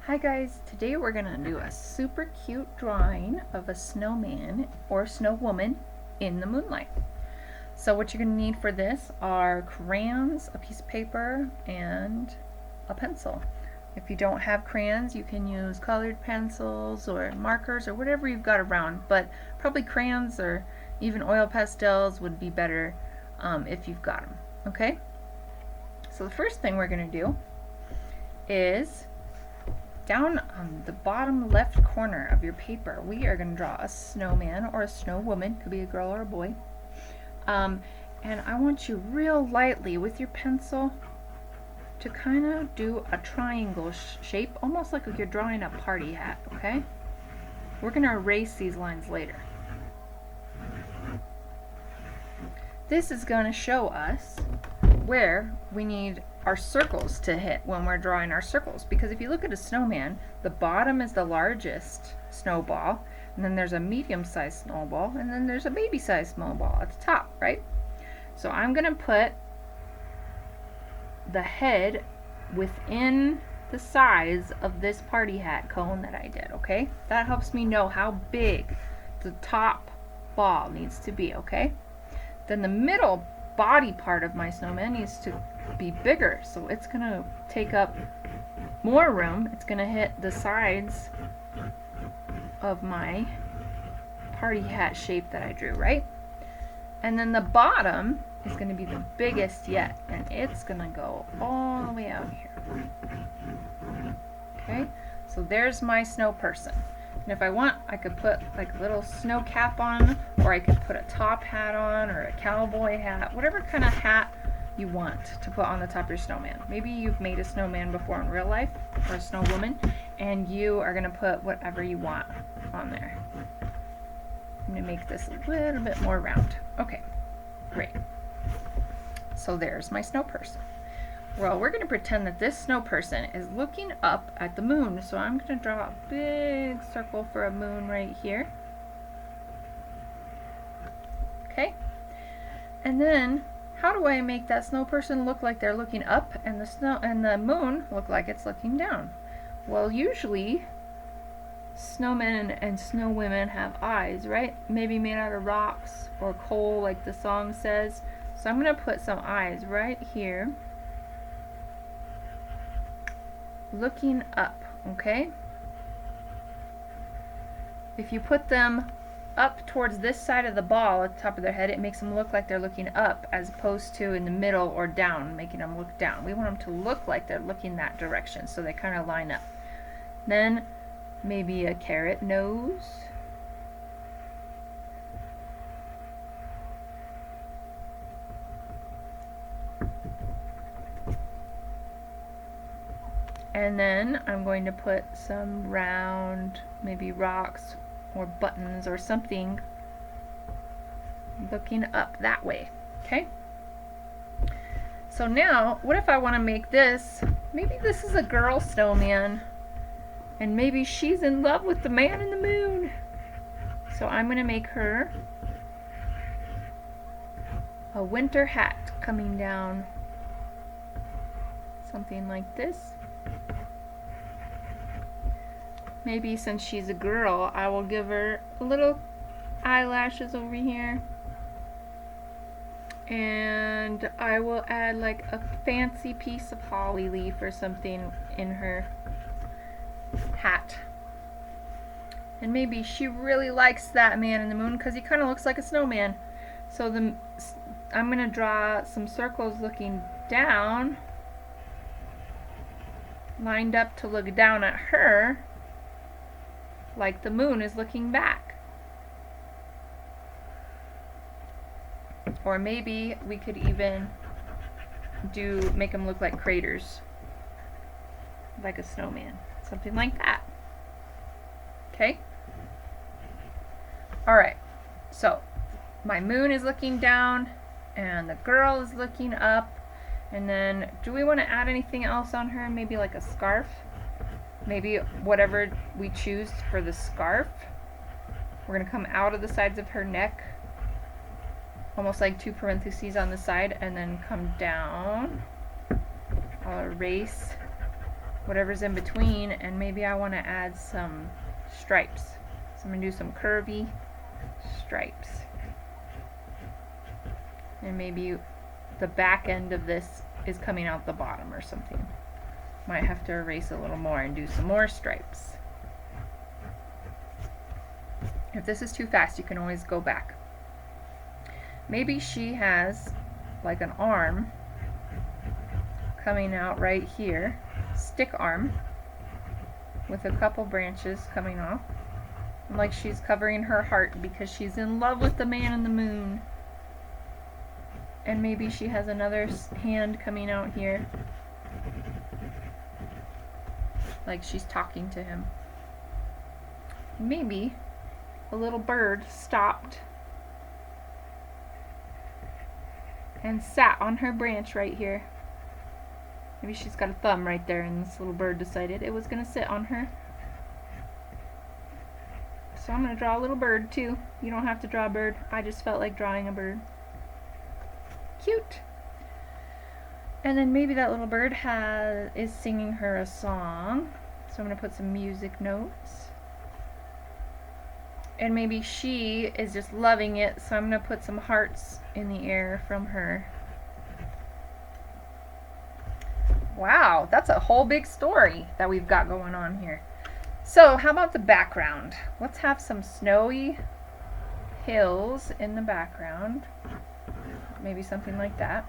Hi guys, today we're going to do a super cute drawing of a snowman or snow woman in the moonlight. So what you're going to need for this are crayons, a piece of paper, and a pencil. If you don't have crayons, you can use colored pencils or markers or whatever you've got around, but probably crayons or even oil pastels would be better if you've got them. Okay? So the first thing we're going to do is down on the bottom left corner of your paper, we are going to draw a snowman or a snow woman, could be a girl or a boy. And I want you real lightly with your pencil to kind of do a triangle shape, almost like you're drawing a party hat, okay? We're going to erase these lines later. This is going to show us where we need our circles to hit when we're drawing our circles, because if you look at a snowman, the bottom is the largest snowball, and then there's a medium-sized snowball, and then there's a baby-sized snowball at the top, right? So I'm going to put the head within the size of this party hat cone that I did, okay? That helps me know how big the top ball needs to be, okay? Then the middle body part of my snowman needs to be bigger, so it's going to take up more room. It's going to hit the sides of my party hat shape that I drew, right? And then the bottom is going to be the biggest yet, and it's going to go all the way out here. Okay, so there's my snow person. And if I want, I could put like a little snow cap on, or I could put a top hat on, or a cowboy hat, whatever kind of hat you want to put on the top of your snowman. Maybe you've made a snowman before in real life, or a snow woman, and you are going to put whatever you want on there. I'm going to make this a little bit more round. Okay, great. So there's my snow person. Well, we're going to pretend that this snow person is looking up at the moon. So I'm going to draw a big circle for a moon right here. Okay. And then, how do I make that snow person look like they're looking up and the moon look like it's looking down? Well, usually snowmen and snow women have eyes, right? Maybe made out of rocks or coal, like the song says. So I'm going to put some eyes right here, looking up, okay? If you put them up towards this side of the ball at the top of their head, it makes them look like they're looking up as opposed to in the middle or down, making them look down. We want them to look like they're looking that direction, so they kind of line up. Then maybe a carrot nose. And then I'm going to put some round, maybe rocks or buttons or something looking up that way, okay? So now, what if I want to make this, maybe this is a girl snowman, and maybe she's in love with the man in the moon. So I'm going to make her a winter hat coming down, something like this. Maybe since she's a girl, I will give her little eyelashes over here. And I will add like a fancy piece of holly leaf or something in her hat. And maybe she really likes that man in the moon because he kind of looks like a snowman. So I'm going to draw some circles looking down, lined up to look down at her, like the moon is looking back. Or maybe we could even make them look like craters, like a snowman, something like that. Okay? Alright, so my moon is looking down and the girl is looking up, and then do we want to add anything else on her? Maybe like a scarf? Maybe whatever we choose for the scarf. We're going to come out of the sides of her neck, almost like two parentheses on the side, and then come down. I'll erase whatever's in between, and maybe I want to add some stripes. So I'm going to do some curvy stripes. And maybe the back end of this is coming out the bottom or something. Might have to erase a little more and do some more stripes. If this is too fast, you can always go back. Maybe she has like an arm coming out right here, stick arm, with a couple branches coming off. Like she's covering her heart because she's in love with the man in the moon. And maybe she has another hand coming out here, like she's talking to him. Maybe a little bird stopped and sat on her branch right here. Maybe she's got a thumb right there, and this little bird decided it was going to sit on her. So I'm going to draw a little bird too. You don't have to draw a bird. I just felt like drawing a bird. Cute. And then maybe that little bird is singing her a song. So I'm going to put some music notes. And maybe she is just loving it, so I'm going to put some hearts in the air from her. Wow, that's a whole big story that we've got going on here. So how about the background? Let's have some snowy hills in the background. Maybe something like that.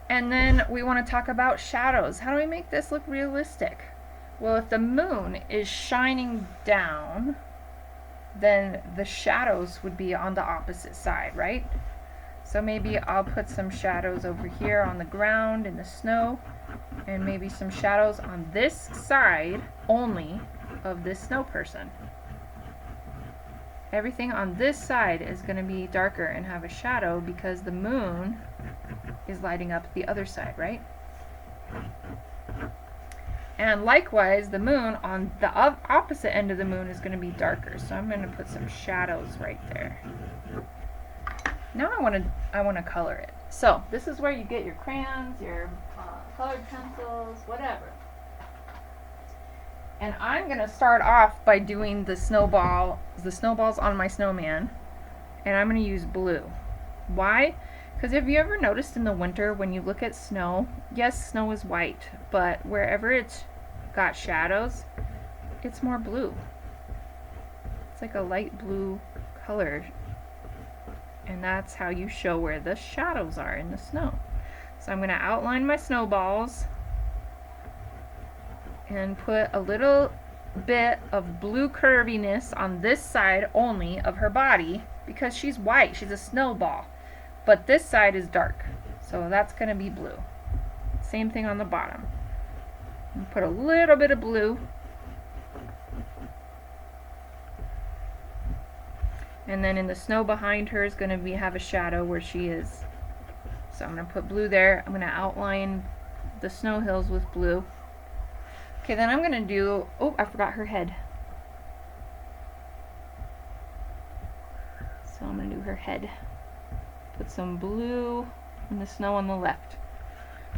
And then we want to talk about shadows. How do we make this look realistic? Well, if the moon is shining down, then the shadows would be on the opposite side, right? So maybe I'll put some shadows over here on the ground in the snow, and maybe some shadows on this side only of this snow person. Everything on this side is going to be darker and have a shadow because the moon is lighting up the other side, right? And likewise, the moon on the opposite end of the moon is going to be darker. So I'm going to put some shadows right there. Now I want to color it. So this is where you get your crayons, your colored pencils, whatever. And I'm going to start off by doing the snowballs on my snowman. And I'm going to use blue. Why? Because have you ever noticed in the winter when you look at snow, yes, snow is white, but wherever it's got shadows, it's more blue. It's like a light blue color. And that's how you show where the shadows are in the snow. So I'm going to outline my snowballs and put a little bit of blue curviness on this side only of her body because she's white, she's a snowball. But this side is dark, so that's going to be blue. Same thing on the bottom. Put a little bit of blue. And then in the snow behind her is going to have a shadow where she is. So I'm going to put blue there. I'm going to outline the snow hills with blue. Okay, then I'm going to do, oh, I forgot her head. So I'm going to do her head. Put some blue in the snow on the left.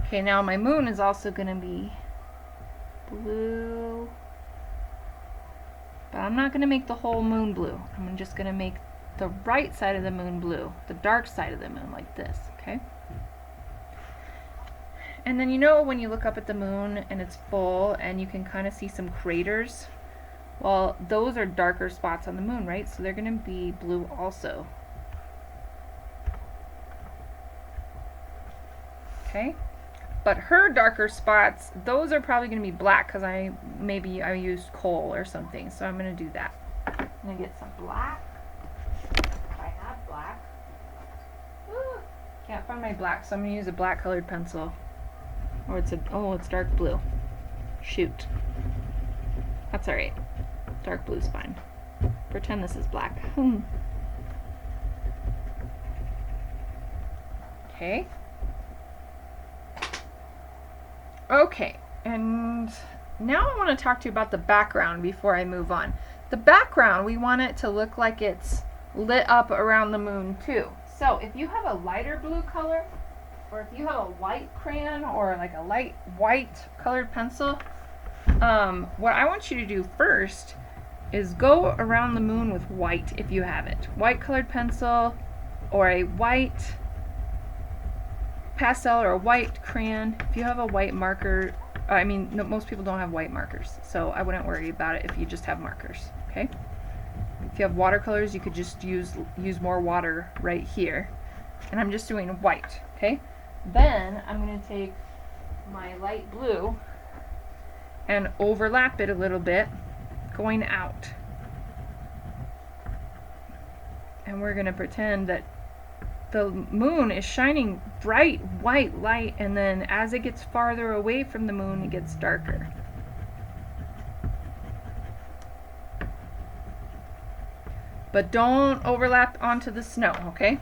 Okay, now my moon is also going to be blue. But I'm not going to make the whole moon blue. I'm just going to make the right side of the moon blue. The dark side of the moon like this, okay? And then you know when you look up at the moon and it's full and you can kind of see some craters? Well, those are darker spots on the moon, right? So they're going to be blue also. Okay? But her darker spots, those are probably going to be black because maybe I used coal or something. So I'm going to do that. I'm going to get some black. If I have black. Ooh, can't find my black, so I'm going to use a black colored pencil. Or it's dark blue. Shoot. That's alright. Dark blue's fine. Pretend this is black. Okay. Okay, and now I want to talk to you about the background before I move on. The background, we want it to look like it's lit up around the moon too. So if you have a lighter blue color, or if you have a white crayon or like a light white colored pencil, what I want you to do first is go around the moon with white if you have it. White colored pencil or a white pastel or a white crayon. If you have a white marker, I mean, no, most people don't have white markers, so I wouldn't worry about it if you just have markers, okay? If you have watercolors, you could just use more water right here. And I'm just doing white, okay? Then I'm going to take my light blue and overlap it a little bit, going out. And we're going to pretend that the moon is shining bright white light, and then as it gets farther away from the moon, it gets darker. But don't overlap onto the snow, okay?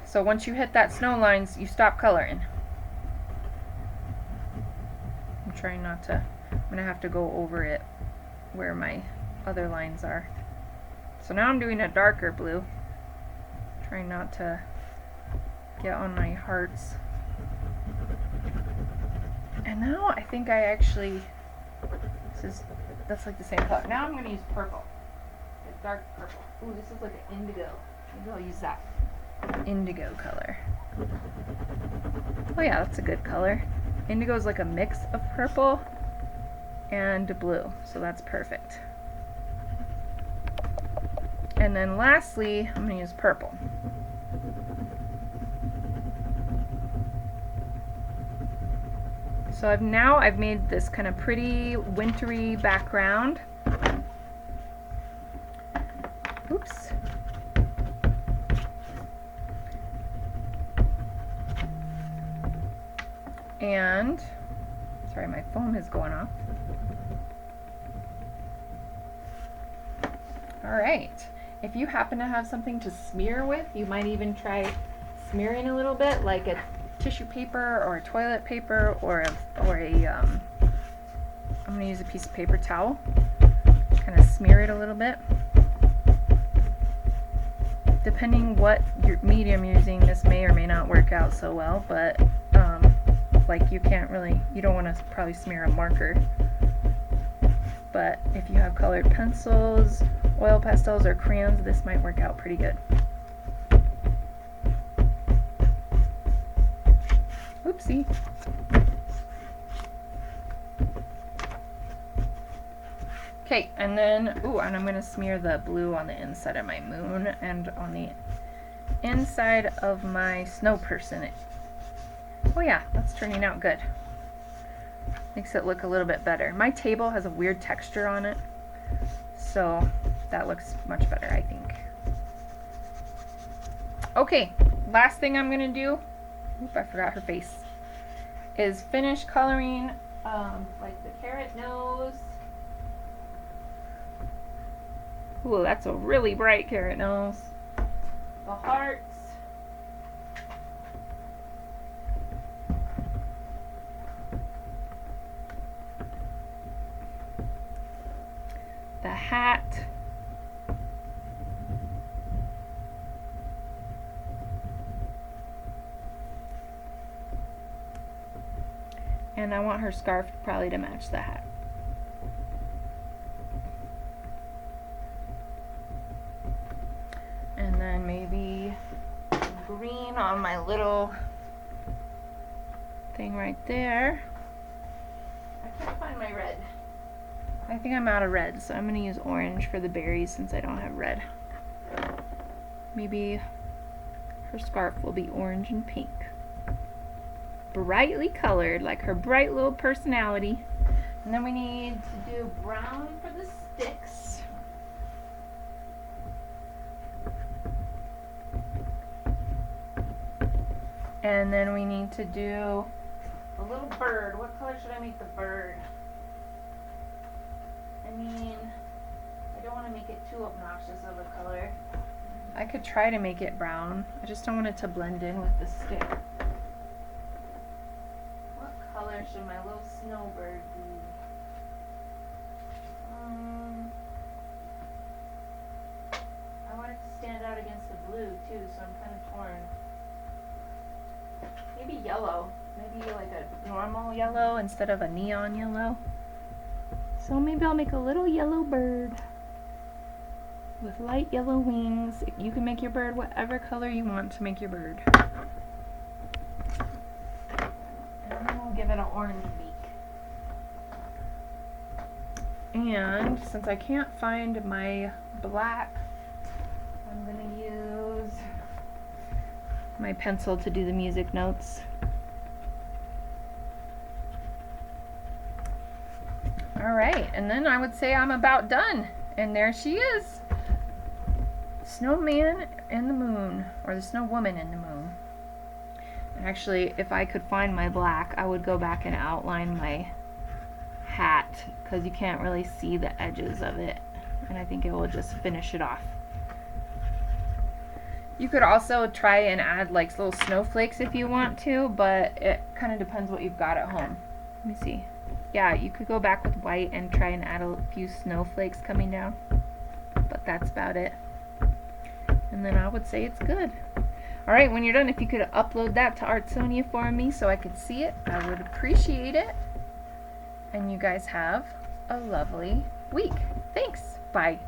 So once you hit that snow lines, you stop coloring. I'm trying not to, I'm gonna have to go over it where my other lines are. So now I'm doing a darker blue. Trying not to get on my hearts. And now I think I actually, that's like the same color. Now I'm gonna use purple. A dark purple. Ooh, this is like an indigo. Maybe I'll use that indigo color. Oh yeah, that's a good color. Indigo is like a mix of purple and blue, so that's perfect. And then lastly, I'm going to use purple. So I've made this kind of pretty wintry background. Oops. And, sorry, my phone is going off. All right. If you happen to have something to smear with, you might even try smearing a little bit, like a tissue paper or a toilet paper or I'm going to use a piece of paper towel. Kind of smear it a little bit. Depending what your medium you're using, this may or may not work out so well, but like you don't want to probably smear a marker. But if you have colored pencils, oil pastels, or crayons, this might work out pretty good. Oopsie. Okay, and then, and I'm going to smear the blue on the inside of my moon and on the inside of my snow person. Oh yeah, that's turning out good. Makes it look a little bit better. My table has a weird texture on it, so that looks much better, I think. Okay, last thing I'm gonna do, I forgot her face, is finish coloring like the carrot nose. Ooh, that's a really bright carrot nose. The hearts. The hat. And I want her scarf probably to match the hat. And then maybe green on my little thing right there. I can't find my red. I think I'm out of red, so I'm going to use orange for the berries since I don't have red. Maybe her scarf will be orange and pink. Brightly colored, like her bright little personality. And then we need to do brown for the sticks. And then we need to do a little bird. What color should I make the bird? I mean, I don't want to make it too obnoxious of a color. I could try to make it brown. I just don't want it to blend in with the stick. What color should my little snowbird be? I want it to stand out against the blue too, so I'm kind of torn. Maybe yellow. Maybe like a normal yellow instead of a neon yellow. So maybe I'll make a little yellow bird with light yellow wings. You can make your bird whatever color you want to make your bird. And then we'll give it an orange beak. And since I can't find my black, I'm going to use my pencil to do the music notes. Alright, and then I would say I'm about done. And there she is. Snowman in the moon, or the snow woman in the moon. Actually, if I could find my black, I would go back and outline my hat, because you can't really see the edges of it. And I think it will just finish it off. You could also try and add like little snowflakes if you want to, but it kind of depends what you've got at home. Let me see. Yeah, you could go back with white and try and add a few snowflakes coming down. But that's about it. And then I would say it's good. Alright, when you're done, if you could upload that to Artsonia for me so I could see it, I would appreciate it. And you guys have a lovely week. Thanks. Bye.